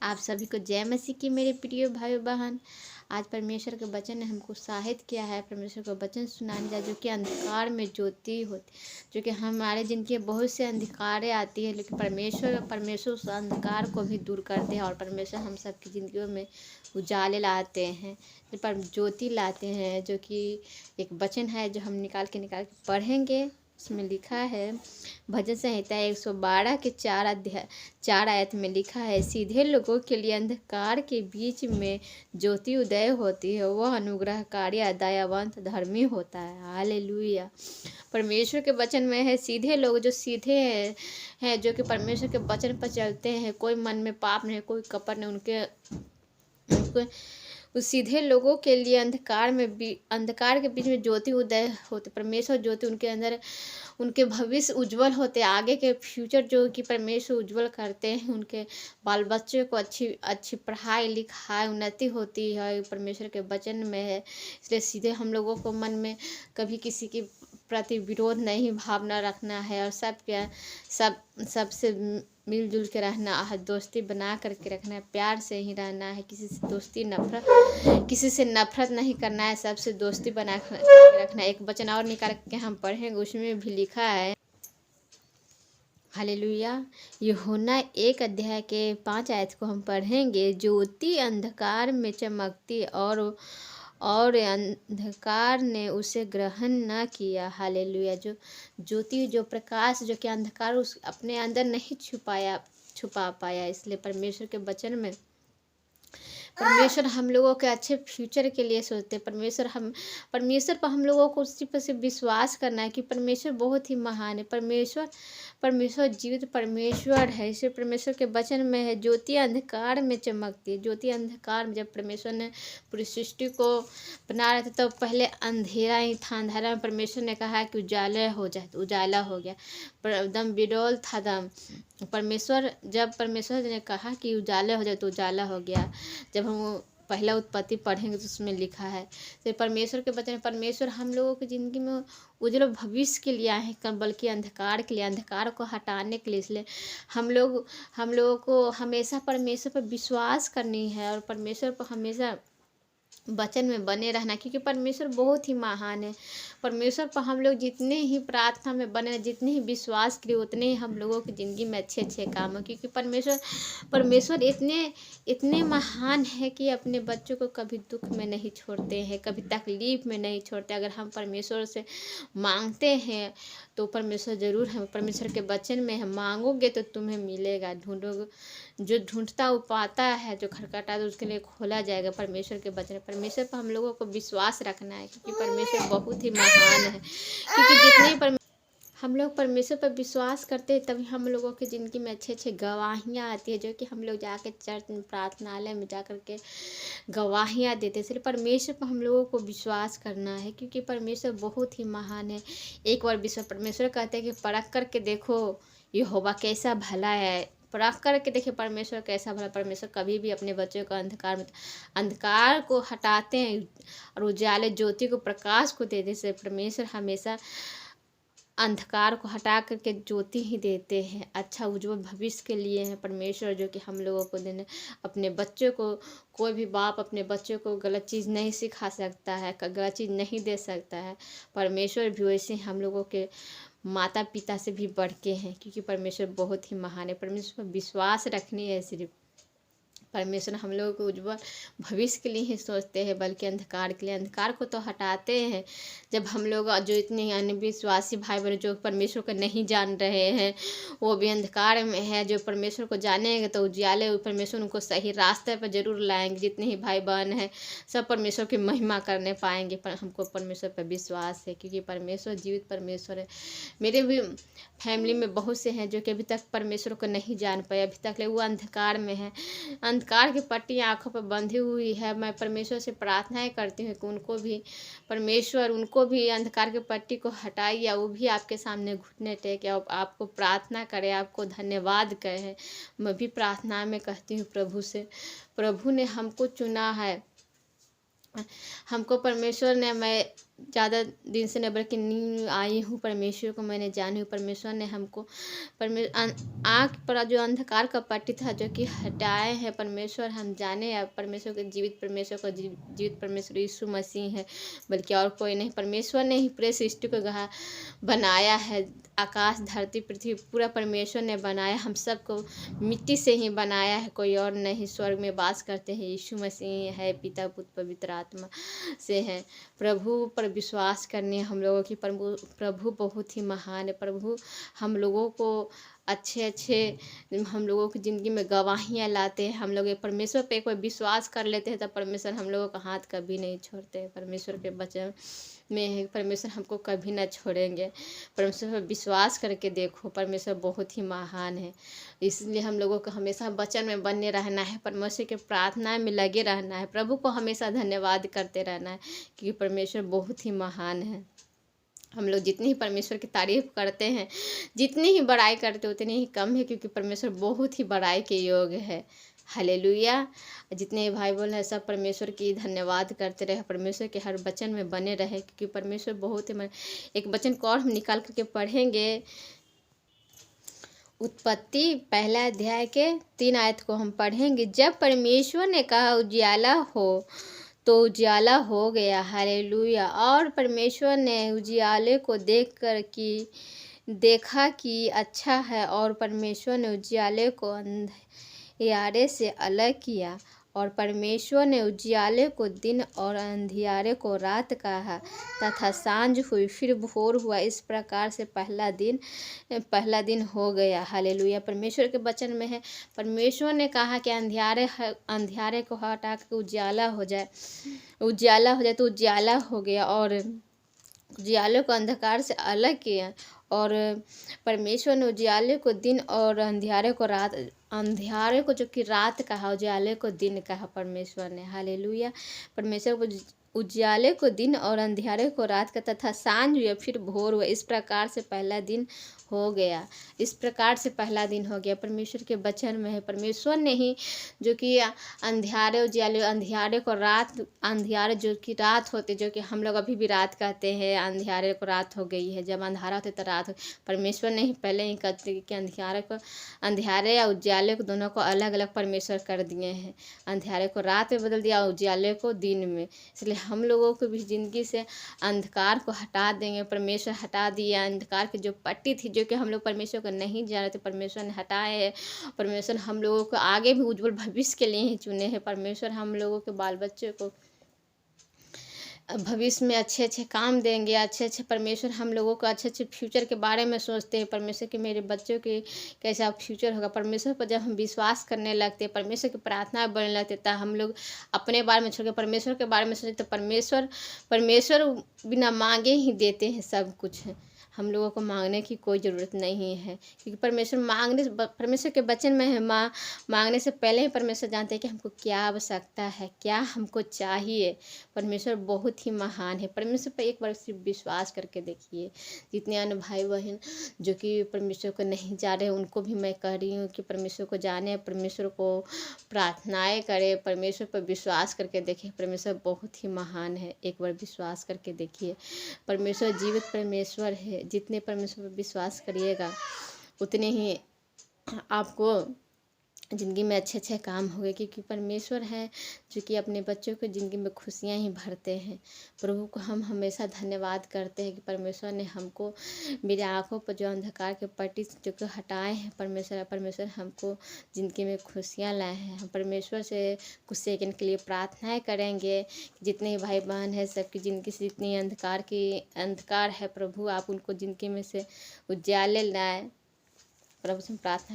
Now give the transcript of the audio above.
आप सभी को जय मसीह की मेरे प्रिय भाई बहन। आज परमेश्वर के वचन ने हमको उत्साहित किया है। परमेश्वर का वचन सुनाने जा जो कि अंधकार में ज्योति होती, जो कि हमारे जिनके बहुत से अंधकारें आती है, लेकिन परमेश्वर उस अंधकार को भी दूर करते हैं और परमेश्वर हम सबकी ज़िंदगियों में उजाले लाते हैं, पर ज्योति लाते हैं। जो कि एक वचन है जो हम निकाल के पढ़ेंगे। उसमें लिखा है, भजन संहिता 112 के 4 आयत में लिखा है, सीधे लोगों के लिए अंधकार के बीच में ज्योति उदय होती है, वह अनुग्रहकारी दयावंत धर्मी होता है। हालेलुया। परमेश्वर के वचन में है, सीधे लोग जो सीधे हैं जो कि परमेश्वर के वचन पर चलते हैं, कोई मन में पाप नहीं, कोई कपट नहीं, उनके उस सीधे लोगों के लिए अंधकार के बीच में ज्योति उदय होते। परमेश्वर ज्योति उनके अंदर, उनके भविष्य उज्जवल होते, आगे के फ्यूचर जो कि परमेश्वर उज्जवल करते हैं। उनके बाल बच्चों को अच्छी पढ़ाई लिखाई उन्नति होती है, परमेश्वर के वचन में है। इसलिए सीधे हम लोगों को मन में कभी किसी के प्रति विरोध नहीं भावना रखना है और सबसे मिलजुल के रहना है, दोस्ती बना करके रखना है, प्यार से ही रहना है, किसी से नफरत नहीं करना है, सबसे दोस्ती बना के रखना है। एक वचन और निकाल के हम पढ़ेंगे, उसमें भी लिखा है, हालेलुया। यूहन्ना 1 अध्याय के 5 आयत को हम पढ़ेंगे, ज्योति अंधकार में चमकती और अंधकार ने उसे ग्रहण न किया। हालेलुया। जो ज्योति, जो प्रकाश, जो कि अंधकार उस अपने अंदर नहीं छुपा पाया। इसलिए परमेश्वर के वचन में परमेश्वर हम लोगों के अच्छे फ्यूचर के लिए सोचते हैं। परमेश्वर पर हम लोगों को उसी पर से विश्वास करना है कि परमेश्वर बहुत ही महान है। परमेश्वर जीवित परमेश्वर है। इसे परमेश्वर के वचन में है, ज्योति अंधकार में चमकती है। ज्योति अंधकार में, जब परमेश्वर ने पूरी सृष्टि को बना रहे थे तब पहले अंधेरा ही था। अंधेरा में परमेश्वर ने कहा कि उजाला हो जाए, तो उजाला हो गया। पर एकदम बिडोल था दम। जब परमेश्वर ने कहा कि उजाला हो जाए तो उजाला हो गया। जब हम पहला उत्पत्ति पढ़ेंगे तो उसमें लिखा है, तो परमेश्वर के वचन, परमेश्वर हम लोगों की ज़िंदगी में उज्जवल भविष्य के लिए आए हैं, बल्कि अंधकार के लिए, अंधकार को हटाने के लिए। इसलिए हम लोगों को हमेशा परमेश्वर पर विश्वास करनी है और परमेश्वर पर हमेशा वचन में बने रहना, क्योंकि परमेश्वर बहुत ही महान है। परमेश्वर पर हम लोग जितने ही प्रार्थना में बने, जितने ही विश्वास करें, उतने ही हम लोगों की ज़िंदगी में अच्छे काम हो। क्योंकि परमेश्वर इतने महान है कि अपने बच्चों को कभी दुख में नहीं छोड़ते हैं, कभी तकलीफ में नहीं छोड़ते। अगर हम परमेश्वर से मांगते हैं तो परमेश्वर ज़रूर हम, परमेश्वर के वचन में हम मांगोगे तो तुम्हें मिलेगा, ढूंढोगे, जो ढूंढता वो पाता है, जो खटखटा तो उसके लिए खोला जाएगा। परमेश्वर के वचन, परमेश्वर पर हम लोगों को विश्वास रखना है, क्योंकि परमेश्वर बहुत ही महान है। क्योंकि जितने हम लोग परमेश्वर पर विश्वास करते हैं तभी हम लोगों की ज़िंदगी में अच्छे गवाहियाँ आती है, जो कि हम लोग जाके चर्च में, प्रार्थनालय में जा कर के गवाहियाँ देते हैं। सिर्फ परमेश्वर पर हम लोगों को विश्वास करना है, क्योंकि परमेश्वर बहुत ही महान है। एक बार परमेश्वर कहते हैं कि परख करके देखो यहोवा कैसा भला है। परख करके देखिए परमेश्वर कैसा भला। परमेश्वर कभी भी अपने बच्चों को अंधकार को हटाते हैं और उजाले ज्योति को, प्रकाश को देते से परमेश्वर हमेशा अंधकार को हटा करके ज्योति ही देते हैं। अच्छा उज्जवल भविष्य के लिए है परमेश्वर, जो कि हम लोगों को देने। अपने बच्चों को, कोई भी बाप अपने बच्चों को गलत चीज़ नहीं सिखा सकता है, गलत चीज़ नहीं दे सकता है। परमेश्वर भी वैसे हम लोगों के माता पिता से भी बढ़ के हैं, क्योंकि परमेश्वर बहुत ही महान है। परमेश्वर पर विश्वास रखनी है। सिर्फ परमेश्वर हम लोगों को उज्जवल भविष्य के लिए ही सोचते हैं, बल्कि अंधकार के लिए। अंधकार को तो हटाते हैं जब हम लोग, जो इतने अविश्वासी भाई बहन जो परमेश्वर को नहीं जान रहे हैं, वो भी अंधकार में है, जो परमेश्वर को जानेंगे तो उजाले, परमेश्वर उनको सही रास्ते पर जरूर लाएंगे। जितने ही भाई बहन हैं सब परमेश्वर की महिमा करने पाएंगे। पर हमको परमेश्वर पर विश्वास है, क्योंकि परमेश्वर जीवित परमेश्वर है। मेरे भी फैमिली में बहुत से हैं जो कि अभी तक परमेश्वर को नहीं जान पाए, अभी तक वो अंधकार में है। अंधकार की पट्टी आंखों पर बंधी हुई है। मैं परमेश्वर से प्रार्थनाएं करती हूँ कि उनको भी अंधकार की पट्टी को हटाइए, वो भी आपके सामने घुटने टेके आपको प्रार्थना करे, आपको धन्यवाद कहे। मैं भी प्रार्थना में कहती हूँ प्रभु से, प्रभु ने हमको चुना है, हमको परमेश्वर ने, मैं ज़्यादा दिन से नबर की नींद आई हूँ, परमेश्वर को मैंने जानी हूँ। परमेश्वर ने हमको आँख पर जो अंधकार का पट्टी था जो कि हटाए हैं परमेश्वर, हम जाने अब परमेश्वर के जीवित परमेश्वर को जीवित परमेश्वर यीशु मसीह है, बल्कि और कोई नहीं। परमेश्वर ने ही पूरे सृष्टि को बनाया है। आकाश धरती पृथ्वी पूरा परमेश्वर ने बनाया। हम सबको मिट्टी से ही बनाया है, कोई और नहीं। स्वर्ग में वास करते हैं, यीशु मसीह है, पिता पुत्र पवित्र आत्मा से है। प्रभु पर विश्वास करने हम लोगों की प्रभु बहुत ही महान है। प्रभु हम लोगों को अच्छे हम लोगों की ज़िंदगी में गवाहियाँ लाते हैं। हम लोग परमेश्वर पे एक बार विश्वास कर लेते हैं तो परमेश्वर हम लोगों का हाथ कभी नहीं छोड़ते हैं। परमेश्वर के वचन में है, परमेश्वर हमको कभी ना छोड़ेंगे। परमेश्वर पर विश्वास करके देखो, परमेश्वर बहुत ही महान है। इसलिए हम लोगों को हमेशा वचन में बने रहना है, परमेश्वर के प्रार्थना में लगे रहना है, प्रभु को हमेशा धन्यवाद करते रहना है, क्योंकि परमेश्वर बहुत ही महान है। हम लोग जितनी ही परमेश्वर की तारीफ करते हैं, जितनी ही बड़ाई करते उतनी ही कम है, क्योंकि परमेश्वर बहुत ही बड़ाई के योग्य है। हालेलुया। जितने भाई बहन हैं सब परमेश्वर की धन्यवाद करते रहे, परमेश्वर के हर वचन में बने रहे, क्योंकि परमेश्वर बहुत ही एक वचन को और हम निकाल करके पढ़ेंगे। उत्पत्ति पहला अध्याय के 3 आयत को हम पढ़ेंगे। जब परमेश्वर ने कहा उजियाला हो, तो उजियाला हो गया। हालेलुया। और परमेश्वर ने उजियाले को देखा कि अच्छा है, और परमेश्वर ने उजियाले को अंधियारे से अलग किया, और परमेश्वर ने उजियाले को दिन और अंधियारे को रात कहा, तथा सांझ हुई, फिर भोर हुआ। इस प्रकार से पहला दिन हो गया। हालेलुया। परमेश्वर के वचन में है, परमेश्वर ने कहा कि अंधियारे को हटा के उजियाला हो जाए तो उजियाला हो गया, और उजियाले को अंधकार से अलग किया। और परमेश्वर ने उजियाले को दिन और अंधियारे को जो कि रात कहा, उजियाले को दिन कहा परमेश्वर ने। हालेलुया। परमेश्वर को उजियाले को दिन और अंधियारे को रात का, तथा सांझ हुई फिर भोर हुआ। इस प्रकार से पहला दिन हो गया। परमेश्वर के वचन में है, परमेश्वर ने ही जो कि अंधियारे को रात, अंधियारे जो कि रात होते, जो कि हम लोग अभी भी रात कहते हैं, अंधियारे को रात हो गई है। जब अंधारा होते तो रात हो। परमेश्वर ने ही पहले ही कहते कि अंधियारे या उजियाले को दोनों को अलग अलग परमेश्वर कर दिए हैं। अंधियारे को रात में बदल दिया, उजियाले को दिन में। इसलिए हम लोगों को भी ज़िंदगी से अंधकार को हटा देंगे। परमेश्वर हटा दिया। अंधकार की जो पट्टी थी, जो कि हम लोग परमेश्वर को नहीं जान रहे थे, परमेश्वर ने हटाए है। परमेश्वर हम लोगों को आगे भी उज्जवल भविष्य के लिए ही चुने हैं। परमेश्वर हम लोगों के बाल बच्चे को भविष्य में अच्छे काम देंगे। अच्छे परमेश्वर हम लोगों को अच्छे फ्यूचर के बारे में सोचते हैं। परमेश्वर के मेरे बच्चों के कैसा फ्यूचर होगा। परमेश्वर पर जब हम विश्वास करने लगते हैं, परमेश्वर की प्रार्थना बनने लगते, तब हम लोग अपने बारे में छोड़ के परमेश्वर के बारे में सोचते, तो परमेश्वर बिना मांगे ही देते हैं सब कुछ। हम लोगों को मांगने की कोई ज़रूरत नहीं है, क्योंकि परमेश्वर के वचन में है, मांगने से पहले ही परमेश्वर जानते हैं कि हमको क्या आवश्यकता है, क्या हमको चाहिए। परमेश्वर बहुत ही महान है। परमेश्वर पर एक बार सिर्फ विश्वास करके देखिए। जितने अन्य भाई बहन जो कि परमेश्वर को नहीं जा रहे, उनको भी मैं कह रही हूँ कि परमेश्वर को जाने, परमेश्वर को प्रार्थनाएँ करें, परमेश्वर पर विश्वास करके देखिए। परमेश्वर बहुत ही महान है। एक बार विश्वास करके देखिए। परमेश्वर जीवित परमेश्वर है। जितने परमेश्वर पर विश्वास करिएगा, उतने ही आपको ज़िंदगी में अच्छे काम होंगे, क्योंकि परमेश्वर है जो कि अपने बच्चों की ज़िंदगी में खुशियाँ ही भरते हैं। प्रभु को हम हमेशा धन्यवाद करते हैं कि परमेश्वर ने हमको मेरी आँखों पर जो अंधकार के पट्टी जो कि हटाए हैं। परमेश्वर हमको ज़िंदगी में खुशियाँ लाए हैं। हम परमेश्वर से कुछ सेकंड के लिए प्रार्थनाएँ करेंगे। जितने भाई बहन हैं सबकी ज़िंदगी से जितनी अंधकार है, प्रभु आप उनको ज़िंदगी में से उजाले लाए। प्रभु से प्रार्थना